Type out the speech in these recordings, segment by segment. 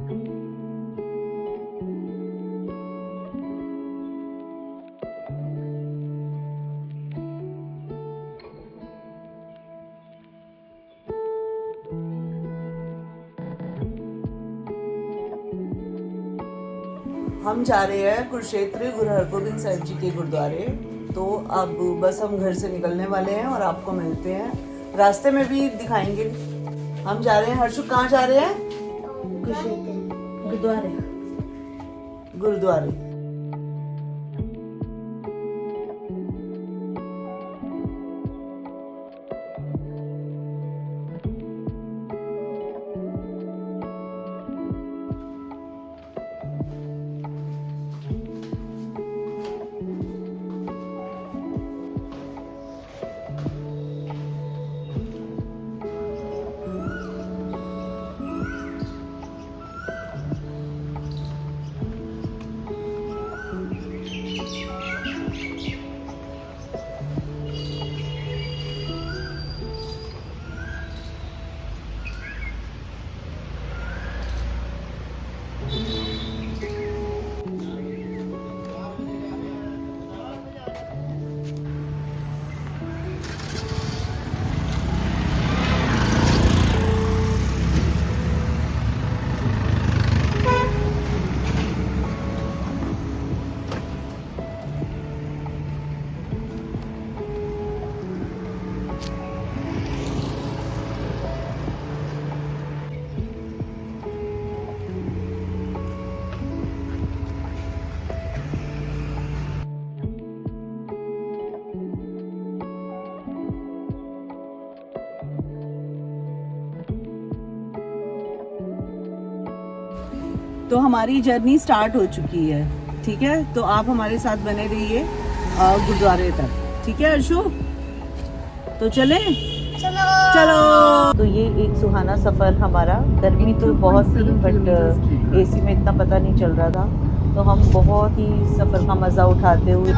हम जा रहे हैं कुरुक्षेत्र गुरु हरगोबिंद साहिब जी के गुरुद्वारे। तो अब बस हम घर से निकलने वाले हैं और आपको मिलते हैं, रास्ते में भी दिखाएंगे। हम जा रहे हैं। हर्षु कहाँ जा रहे हैं? गुरुद्वारे। गुरुद्वारे। तो हमारी जर्नी स्टार्ट हो चुकी है, ठीक है। तो आप हमारे साथ बने रहिए गुरुद्वारे तक, ठीक है अर्शु? तो चलें? चलो। तो ये एक सुहाना सफर हमारा। गर्मी तो बहुत थी बट एसी में इतना पता नहीं चल रहा था, तो हम बहुत ही सफर का मजा उठाते हुए,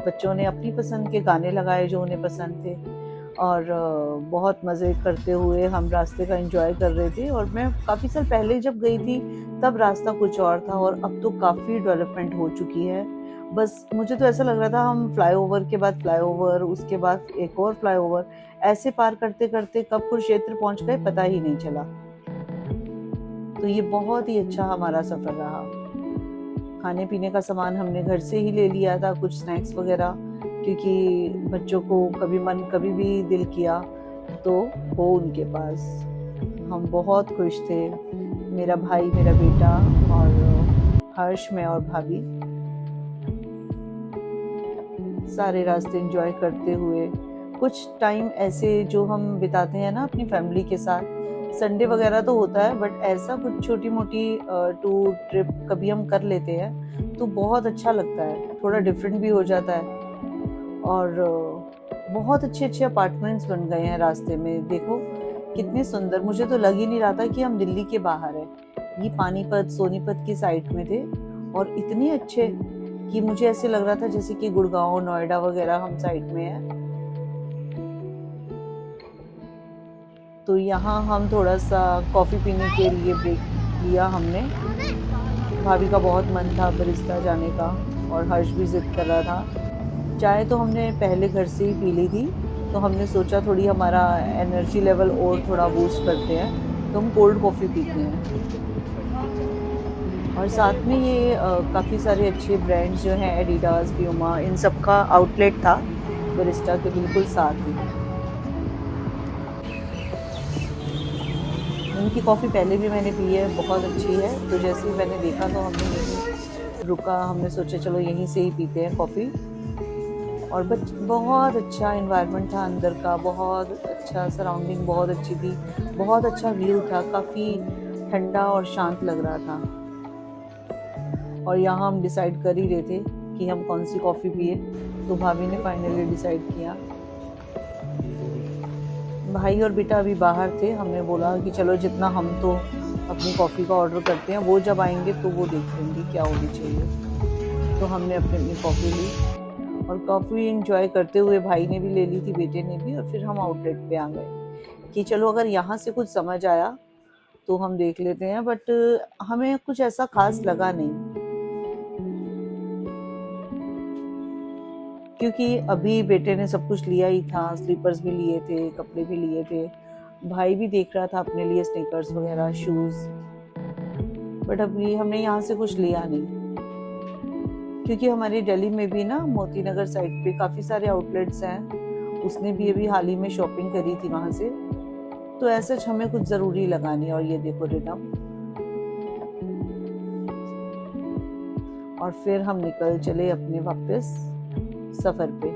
बच्चों ने अपनी पसंद के गाने लगाए जो उन्हें पसंद थे, और बहुत मज़े करते हुए हम रास्ते का एंजॉय कर रहे थे। और मैं काफ़ी साल पहले जब गई थी तब रास्ता कुछ और था, और अब तो काफ़ी डेवलपमेंट हो चुकी है। बस मुझे तो ऐसा लग रहा था हम फ्लाईओवर के बाद फ्लाईओवर, उसके बाद एक और फ्लाईओवर, ऐसे पार करते करते कब कुरुक्षेत्र पहुंच गए पता ही नहीं चला। तो ये बहुत ही अच्छा हमारा सफ़र रहा। खाने पीने का सामान हमने घर से ही ले लिया था, कुछ स्नैक्स वगैरह, क्योंकि बच्चों को कभी भी दिल किया तो हो उनके पास। हम बहुत खुश थे, मेरा भाई, मेरा बेटा और हर्ष, मैं और भाभी, सारे रास्ते एंजॉय करते हुए। कुछ टाइम ऐसे जो हम बिताते हैं ना अपनी फैमिली के साथ, संडे वगैरह तो होता है बट ऐसा कुछ छोटी मोटी टूर ट्रिप कभी हम कर लेते हैं तो बहुत अच्छा लगता है, थोड़ा डिफरेंट भी हो जाता है। और बहुत अच्छे अच्छे अपार्टमेंट्स बन गए हैं रास्ते में, देखो कितने सुंदर। मुझे तो लग ही नहीं रहा था कि हम दिल्ली के बाहर हैं। ये पानीपत, सोनीपत की साइड में थे और इतने अच्छे कि मुझे ऐसे लग रहा था जैसे कि गुड़गांव, नोएडा वगैरह हम साइड में हैं। तो यहाँ हम थोड़ा सा कॉफ़ी पीने के लिए ब्रेक लिया हमने। भाभी का बहुत मन था बरिस्ता जाने का और हर्ष भी जिद कर रहा था। चाय तो हमने पहले घर से ही पी ली थी, तो हमने सोचा थोड़ी हमारा एनर्जी लेवल और थोड़ा बूस्ट करते हैं, तो हम कोल्ड कॉफ़ी पीते हैं। और साथ में ये काफ़ी सारे अच्छे ब्रांड्स जो हैं, एडिडास, प्यूमा, इन सब का आउटलेट था बरिस्टा के बिल्कुल साथ ही। इनकी कॉफ़ी पहले भी मैंने पी है, बहुत अच्छी है। तो जैसे ही मैंने देखा तो हमने यहीं रुका, हमने सोचा चलो यहीं से ही पीते हैं कॉफ़ी। और बहुत अच्छा इन्वायरमेंट था अंदर का, बहुत अच्छा सराउंडिंग, बहुत अच्छी थी, बहुत अच्छा व्यू था, काफ़ी ठंडा और शांत लग रहा था। और यहाँ हम डिसाइड कर ही रहे थे कि हम कौन सी कॉफ़ी पिए, तो भाभी ने फाइनली डिसाइड किया। भाई और बेटा अभी बाहर थे, हमने बोला कि चलो जितना हम तो अपनी कॉफ़ी का ऑर्डर करते हैं, वो जब आएंगे तो वो देख लेंगे क्या होनी चाहिए। तो हमने अपनी कॉफ़ी ली और कॉफ़ी एंजॉय करते हुए भाई ने भी ले ली थी, बेटे ने भी, और फिर हम आउटलेट पे आ गए कि चलो अगर यहाँ से कुछ समझ आया तो हम देख लेते हैं, बट हमें कुछ ऐसा खास लगा नहीं, क्योंकि अभी बेटे ने सब कुछ लिया ही था, स्लीपर्स भी लिए थे, कपड़े भी लिए थे, भाई भी देख रहा था अपने लिए स्नीकर्स वगैरह, शूज, बट अभी हमने यहाँ से कुछ लिया नहीं, क्योंकि हमारे दिल्ली में भी ना मोती नगर साइड पे काफी सारे आउटलेट्स हैं, उसने भी अभी हाल ही में शॉपिंग करी थी वहां से, तो ऐसा हमें कुछ जरूरी लगा नहीं। और ये देखो रिदम, और फिर हम निकल चले अपने वापस सफर पे,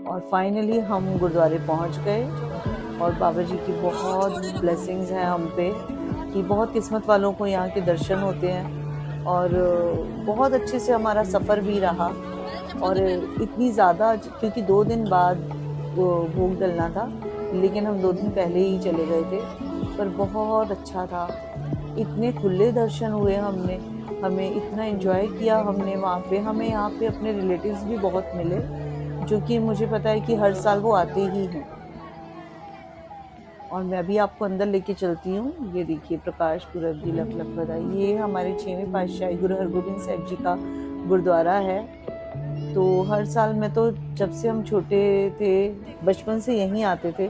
और फाइनली हम गुरुद्वारे पहुंच गए। और बाबा जी की बहुत ब्लेसिंग्स हैं हम पे, कि बहुत किस्मत वालों को यहाँ के दर्शन होते हैं, और बहुत अच्छे से हमारा सफ़र भी रहा। और इतनी ज़्यादा, क्योंकि 2 दिन बाद भोग डलना था, लेकिन हम 2 दिन पहले ही चले गए थे, पर बहुत अच्छा था, इतने खुले दर्शन हुए हमें इतना एंजॉय किया हमने वहाँ पे। हमें यहाँ पे अपने रिलेटिव्स भी बहुत मिले, जो कि मुझे पता है कि हर साल वो आते ही हैं। और मैं अभी आपको अंदर लेके चलती हूँ। ये देखिए प्रकाश पुरब जी, लख लख बधाई। ये हमारे 6वें पातशाही गुरु हरगोबिंद साहिब जी का गुरुद्वारा है। तो हर साल में, तो जब से हम छोटे थे, बचपन से यहीं आते थे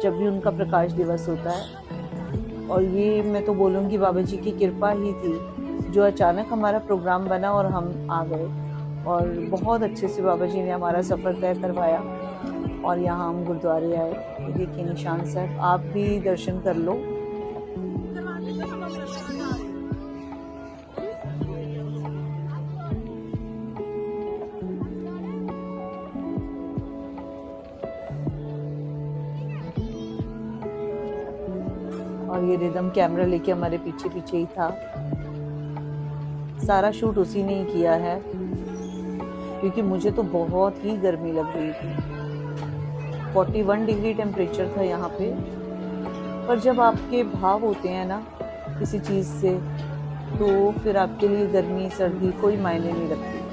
जब भी उनका प्रकाश दिवस होता है। और ये मैं तो बोलूँगी बाबा जी की कृपा ही थी, जो अचानक हमारा प्रोग्राम बना और हम आ गए, और बहुत अच्छे से बाबा जी ने हमारा सफ़र तय करवाया, और यहाँ हम गुरुद्वारे आए। देखिए निशान साहब, आप भी दर्शन कर लो। और ये रिदम कैमरा लेके हमारे पीछे पीछे ही था। सारा शूट उसी ने ही किया है, क्योंकि मुझे तो बहुत ही गर्मी लग रही थी। 41 डिग्री टेम्परेचर था यहाँ पे। पर जब आपके भाव होते हैं ना किसी चीज़ से, तो फिर आपके लिए गर्मी सर्दी कोई मायने नहीं रखती,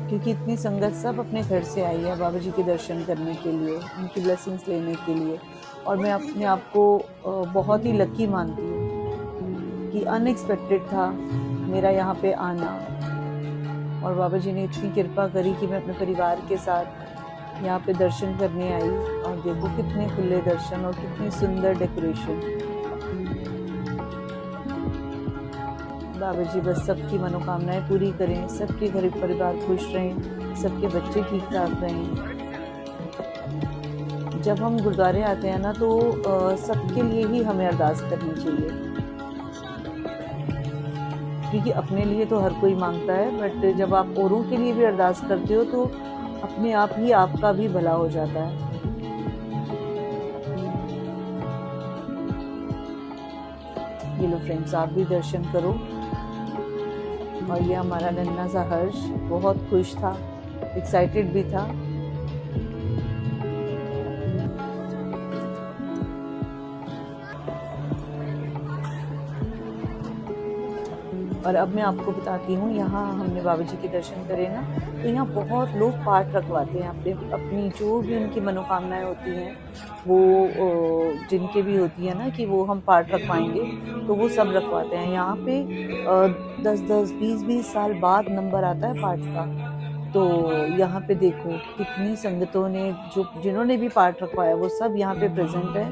क्योंकि इतनी संगत सब अपने घर से आई है बाबा जी के दर्शन करने के लिए, उनकी ब्लेसिंग्स लेने के लिए। और मैं अपने आप को बहुत ही लकी मानती हूँ कि अनएक्सपेक्टेड था मेरा यहाँ पे आना, और बाबा जी ने इतनी कृपा करी कि मैं अपने परिवार के साथ यहाँ पे दर्शन करने आई। और देखो कितने खुले दर्शन और कितनी सुंदर डेकोरेशन। बाबा जी बस सबकी मनोकामनाएं पूरी करें, सबके घर परिवार खुश रहें, सबके बच्चे ठीक ठाक रहें। जब हम गुरुद्वारे आते हैं ना, तो सबके लिए ही हमें अरदास करनी चाहिए, क्योंकि अपने लिए तो हर कोई मांगता है, बट जब आप औरों के लिए भी अरदास करते हो, तो अपने आप ही आपका भी भला हो जाता है। ये लो फ्रेंड्स, आप भी दर्शन करो। और ये हमारा नन्हा सा हर्ष बहुत खुश था, एक्साइटेड भी था। और अब मैं आपको बताती हूँ, यहाँ हमने बाबा जी के दर्शन करे ना, तो यहाँ बहुत लोग पाठ रखवाते हैं अपनी जो भी उनकी मनोकामनाएं होती हैं, वो जिनके भी होती है ना कि वो हम पाठ रखवाएंगे, तो वो सब रखवाते हैं यहाँ पे। 10-10, 20-20 साल बाद नंबर आता है पाठ का। तो यहाँ पे देखो कितनी संगतों ने, जिन्होंने भी पाठ रखवाया, वो सब यहाँ पे प्रेजेंट है,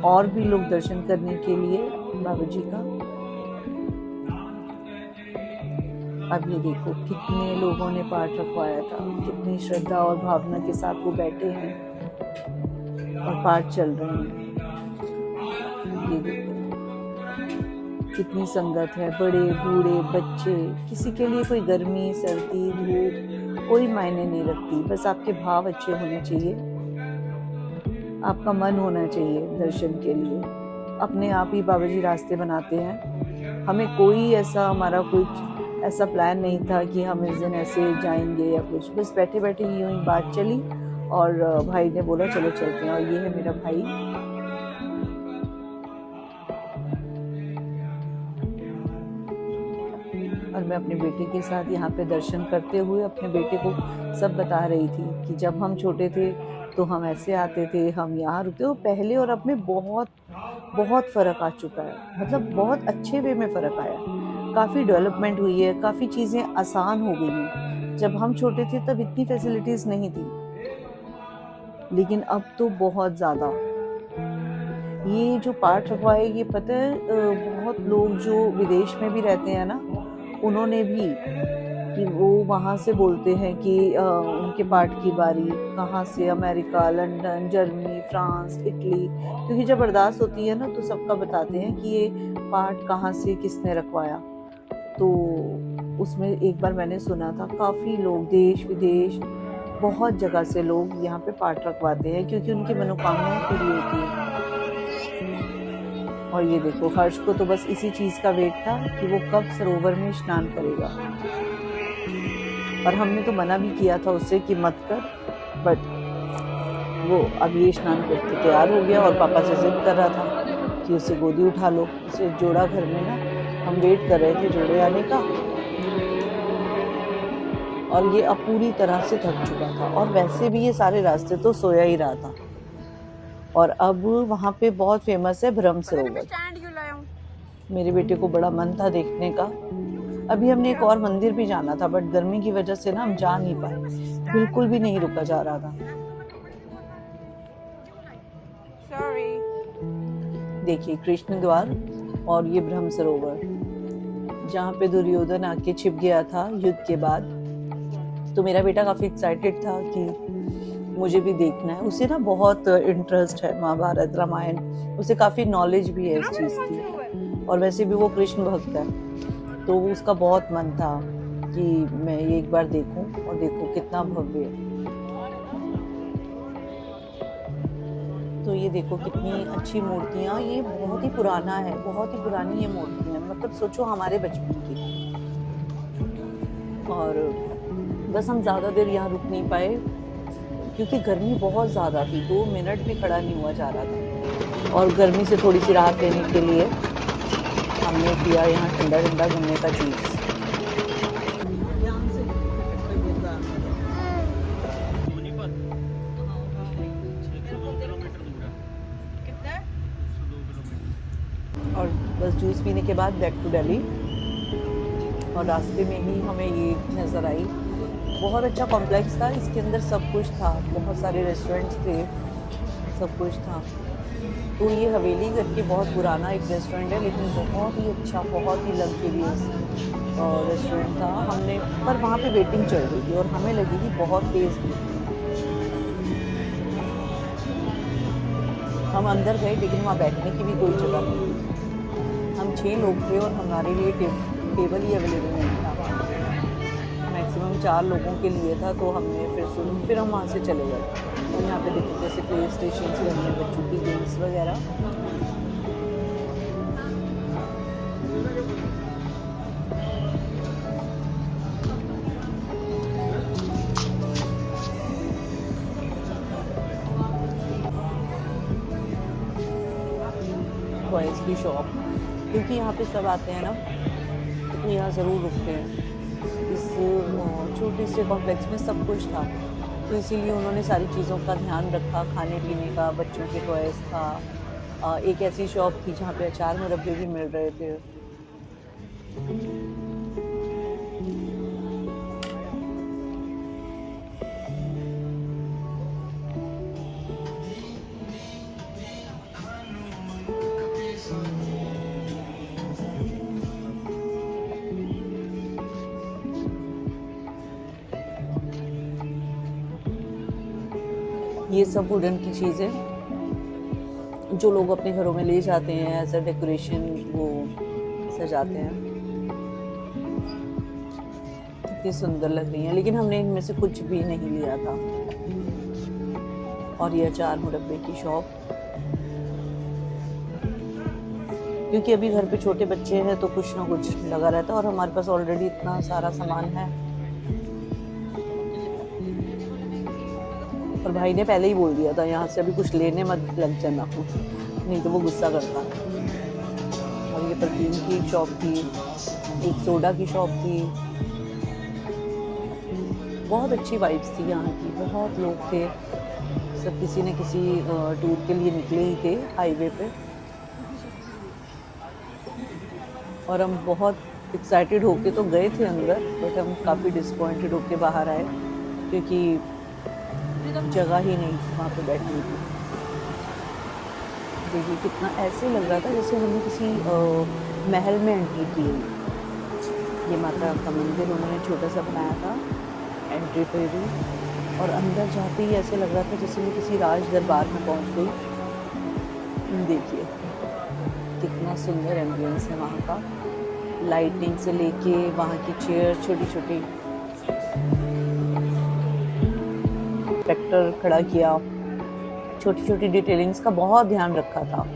और भी लोग दर्शन करने के लिए बाबा जी का। अब ये देखो कितने लोगों ने पाठ रखवाया था, कितनी श्रद्धा और भावना के साथ वो बैठे हैं और पाठ चल रहे हैं। ये देखो कितनी संगत है, बड़े बूढ़े बच्चे, किसी के लिए कोई गर्मी सर्दी धूप कोई मायने नहीं रखती। बस आपके भाव अच्छे होने चाहिए, आपका मन होना चाहिए दर्शन के लिए। अपने आप ही बाबा जी रास्ते बनाते हैं। हमें कोई ऐसा, हमारा कुछ ऐसा प्लान नहीं था कि हम इस दिन ऐसे जाएंगे या कुछ, बस बैठे बैठे यूं ही बात चली, और भाई ने बोला चलो चलते हैं। और ये है मेरा भाई। और मैं अपने बेटे के साथ यहाँ पे दर्शन करते हुए अपने बेटे को सब बता रही थी कि जब हम छोटे थे तो हम ऐसे आते थे, हम यहाँ रुकते, और पहले और अब में बहुत बहुत फ़र्क आ चुका है, मतलब बहुत अच्छे वे में फ़र्क आया है। काफ़ी डेवलपमेंट हुई है, काफ़ी चीज़ें आसान हो गई हैं। जब हम छोटे थे तब इतनी फैसिलिटीज़ नहीं थी, लेकिन अब तो बहुत ज़्यादा। ये जो पाठ रखवाए, ये पता है बहुत लोग जो विदेश में भी रहते हैं ना, उन्होंने भी, कि वो वहाँ से बोलते हैं कि उनके पार्ट की बारी कहाँ से, America, London, Germany, France, Italy, क्योंकि जब अरदास होती है ना तो सबका बताते हैं कि ये पार्ट कहाँ से किसने रखवाया। तो उसमें एक बार मैंने सुना था काफ़ी लोग देश विदेश बहुत जगह से लोग यहाँ पे पार्ट रखवाते हैं, क्योंकि उनकी मनोकामनाएं पूरी होती है। और ये देखो, हर्ष को तो बस इसी चीज़ का वेट था कि वो कब सरोवर में स्नान करेगा, और हमने तो मना भी किया था उससे कि मत कर, बट वो अब ये स्नान करके तैयार हो गया, और पापा से जिद कर रहा था कि उसे गोदी उठा लो। उसे जोड़ा घर में ना, हम वेट कर रहे थे जोड़े आने का, और ये अब पूरी तरह से थक चुका था, और वैसे भी ये सारे रास्ते तो सोया ही रहा था। और अब वहाँ पे बहुत फेमस है ब्रह्म सरोवर। मेरे बेटे को बड़ा मन था देखने का। अभी हमने एक और मंदिर भी जाना था, बट गर्मी की वजह से ना हम जा नहीं पाए, बिल्कुल भी नहीं रुका जा रहा था। देखिए, कृष्ण द्वार और ये ब्रह्म सरोवर, जहाँ पे दुर्योधन आके छिप गया था युद्ध के बाद। तो मेरा बेटा काफी एक्साइटेड था कि मुझे भी देखना है। उसे ना बहुत इंटरेस्ट है महाभारत रामायण, उसे काफी नॉलेज भी है इस चीज की, और वैसे भी वो कृष्ण भक्त है, तो उसका बहुत मन था कि मैं ये एक बार देखूं, और देखो कितना भव्य है। तो ये देखो कितनी अच्छी मूर्तियां, ये बहुत ही पुराना है, बहुत ही पुरानी ये मूर्तियां, मतलब सोचो हमारे बचपन की। और बस हम ज़्यादा देर यहाँ रुक नहीं पाए, क्योंकि गर्मी बहुत ज़्यादा थी, 2 मिनट भी खड़ा नहीं हुआ जा रहा था। और गर्मी से थोड़ी सी राहत लेने के लिए हमने किया यहाँ ठंडा ठंडा घूमने का चीज़। और बस जूस पीने के बाद बैक टू दिल्ली, और रास्ते में ही हमें ये नज़र आई। बहुत अच्छा कॉम्प्लेक्स था, इसके अंदर सब कुछ था, बहुत सारे रेस्टोरेंट्स थे, सब कुछ था। तो ये हवेली करके बहुत पुराना एक रेस्टोरेंट है, लेकिन बहुत ही अच्छा, बहुत ही लग्जरियस रेस्टोरेंट था। हमने पर वहाँ पे वेटिंग चल रही थी, और हमें लगी कि बहुत तेज़ थी। हम अंदर गए, लेकिन वहाँ बैठने की भी कोई जगह नहीं थी। हम 6 लोग थे, और हमारे लिए टेबल ही अवेलेबल नहीं था। मैक्सिमम 4 लोगों के लिए था, तो हमने फिर हम वहाँ से चले गए। और यहाँ पे देखो जैसे प्ले स्टेशन बने हैं, बच्चों की गेम्स वगैरह। टॉयज़ की शॉप, क्योंकि यहाँ पे सब आते हैं ना, तो यहाँ ज़रूर रुकते हैं। इस छोटे से कॉम्प्लेक्स में सब कुछ था, तो इसीलिए उन्होंने सारी चीज़ों का ध्यान रखा। खाने पीने का, बच्चों के टॉयज़ था। एक ऐसी शॉप थी जहाँ पे अचार मुरब्बे भी मिल रहे थे। ये सब वुडन की चीज़ें जो लोग अपने घरों में ले जाते हैं, एज अ डेकोरेशन वो सजाते हैं। कितनी सुंदर लग रही हैं, लेकिन हमने इनमें से कुछ भी नहीं लिया था। और ये अचार मुरब्बे की शॉप, क्योंकि अभी घर पे छोटे बच्चे हैं तो कुछ ना कुछ लगा रहता है, और हमारे पास ऑलरेडी इतना सारा सामान है। और भाई ने पहले ही बोल दिया था यहाँ से अभी कुछ लेने मत लग जाना, नहीं तो वो गुस्सा करता। और ये परफ्यूम की एक शॉप थी, एक सोडा की शॉप थी। बहुत अच्छी वाइब्स थी यहाँ की, बहुत लोग थे, सब किसी न किसी टूर के लिए निकले ही थे हाईवे पे, और हम बहुत एक्साइटेड होके तो गए थे अंदर, बट हम काफ़ी डिसअपॉइंटेड होके बाहर आए क्योंकि जगह ही नहीं थी वहाँ पे बैठने की। देखिए कितना ऐसे लग रहा था जैसे हमने किसी महल में एंट्री की है। ये माता का मंदिर उन्होंने छोटा सा बनाया था एंट्री पे भी, और अंदर जाते ही ऐसे लग रहा था जैसे मैं किसी राज दरबार में पहुँच गई। देखिए कितना सुंदर एम्बियंस है वहाँ का, लाइटिंग से लेके वहाँ की चेयर छोटी छोटी, ट्रैक्टर खड़ा किया, छोटी छोटी डिटेलिंग्स का बहुत ध्यान रखा था,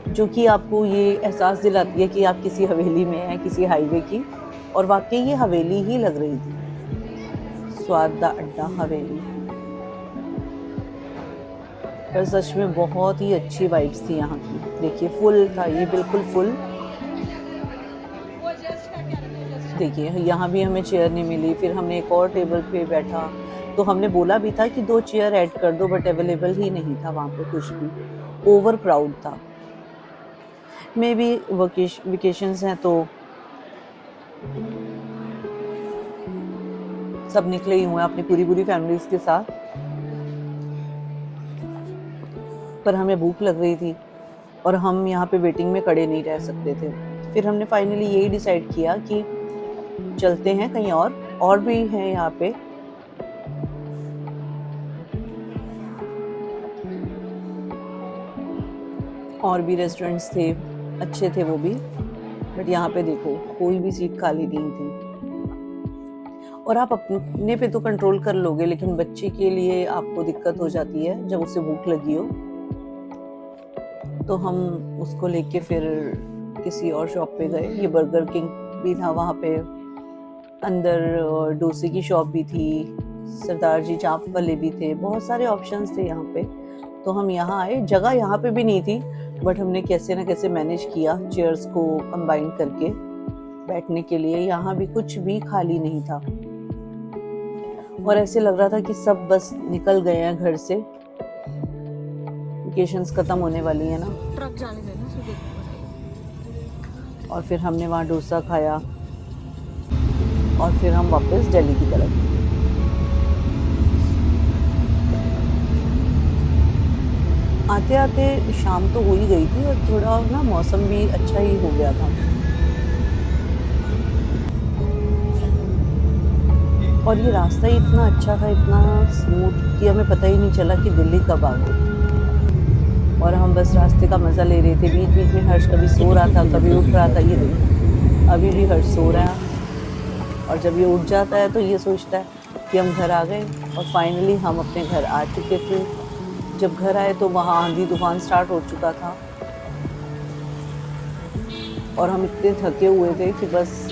जो कि आपको ये एहसास दिलाती है कि आप किसी हवेली में हैं, किसी हाईवे की। और वाकई ये हवेली ही लग रही थी, स्वाद दा अड्डा हवेली। पर सच में बहुत ही अच्छी वाइब्स थी यहाँ की। देखिए फुल था ये, बिल्कुल फुल। देखिए यहाँ भी हमें चेयर नहीं मिली, फिर हमने एक और टेबल पे बैठा, तो हमने बोला भी था कि 2 चेयर ऐड कर दो, बट अवेलेबल ही नहीं था वहाँ पे कुछ भी, ओवर क्राउड था। मे बी वेकेशंस हैं तो सब निकले ही हुए अपनी पूरी फैमिलीज के साथ। पर हमें भूख लग रही थी और हम यहाँ पे वेटिंग में खड़े नहीं रह सकते थे। फिर हमने फाइनली यही डिसाइड किया कि चलते हैं कहीं और भी हैं यहाँ पे। और भी रेस्टोरेंट्स थे, अच्छे थे वो भी, बट यहाँ पे देखो कोई भी सीट खाली नहीं थी। और आप अपने पे तो कंट्रोल कर लोगे, लेकिन बच्चे के लिए आपको दिक्कत हो जाती है जब उसे भूख लगी हो। तो हम उसको लेके फिर किसी और शॉप पे गए। ये बर्गर किंग भी था वहाँ पे, अंदर डोसे की शॉप भी थी, सरदार जी चाप वाले भी थे, बहुत सारे ऑप्शंस थे यहाँ पे। तो हम यहाँ आए, जगह यहाँ पे भी नहीं थी, बट हमने कैसे ना कैसे मैनेज किया चेयर्स को कंबाइन करके बैठने के लिए। यहाँ भी कुछ भी खाली नहीं था और ऐसे लग रहा था कि सब बस निकल गए हैं घर से, वेकेशंस खत्म होने वाली है ना। ट्रक जाने देना। और फिर हमने वहाँ डोसा खाया और फिर हम वापस दिल्ली की तरफ। आते आते शाम तो हो ही गई थी और थोड़ा ना मौसम भी अच्छा ही हो गया था। और ये रास्ता ही इतना अच्छा था, इतना स्मूथ, कि हमें पता ही नहीं चला कि दिल्ली कब आ गई। और हम बस रास्ते का मज़ा ले रहे थे। बीच बीच में हर्ष कभी सो रहा था, कभी उठ रहा था। ये देखो अभी भी हर्ष सो रहा है, और जब ये उठ जाता है तो ये सोचता है कि हम घर आ गए। और फाइनली हम अपने घर आ चुके थे। जब घर आए तो वहाँ आंधी तूफान स्टार्ट हो चुका था और हम इतने थके हुए थे कि बस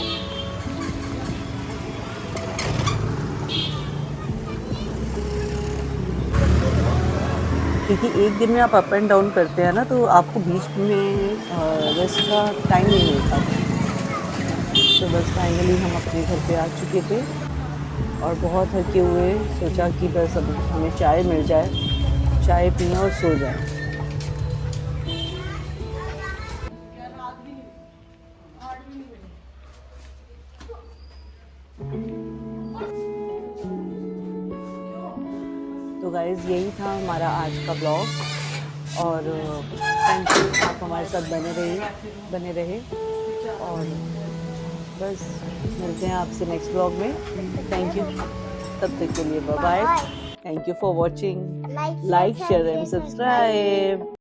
क्योंकि एक दिन में आप अप एंड डाउन करते हैं ना, तो आपको बीच में रेस्ट का टाइम नहीं मिलता। तो बस फाइनली हम अपने घर पे आ चुके थे और बहुत थके हुए, सोचा कि बस अब हमें चाय मिल जाए, चाय पिए और सो जाए। तो गाइज़ यही था हमारा आज का ब्लॉग, और थैंक यू, आप हमारे साथ बने रहे और बस मिलते हैं आपसे नेक्स्ट ब्लॉग में। थैंक यू, तब तक के लिए bye bye. Thank you for watching, like share and subscribe.